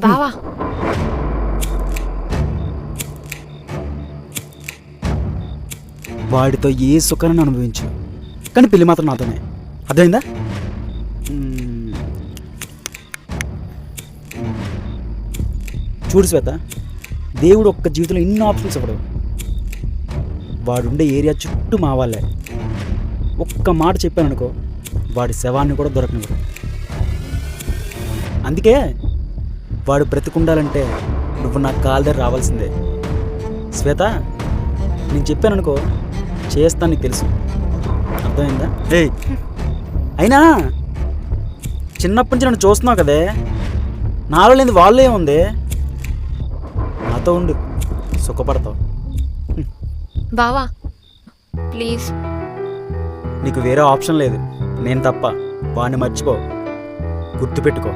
బావా వాడితో ఏ సుఖాన్ని అనుభవించు, కానీ పెళ్లి మాత్రం నాతోనే. అర్థమైందా? చూడు శ్వేత, దేవుడు ఒక్క జీవితంలో ఎన్ని ఆప్షన్స్ ఇవ్వడు. వాడుండే ఏరియా చుట్టూ మా వాళ్ళే. ఒక్క మాట చెప్పాననుకో, వాడి శవాన్ని కూడా దొరకనివ్వడు. అందుకే వాడు బ్రతికుండాలంటే నువ్వు నా కాళ్ళ దగ్గర రావాల్సిందే. శ్వేత, నేను చెప్పాననుకో చేస్తాను, నీకు తెలుసు. అర్థమైందా? ఏయ్, అయినా చిన్నప్పటి నుంచి నన్ను చూస్తున్నావు కదే, నాలో లేని వాళ్ళే ఉంది. నాతో ఉండు, సుఖపడతావు. బావా ప్లీజ్. నీకు వేరే ఆప్షన్ లేదు, నేను తప్ప. వాడిని మర్చిపో, గుర్తుపెట్టుకో.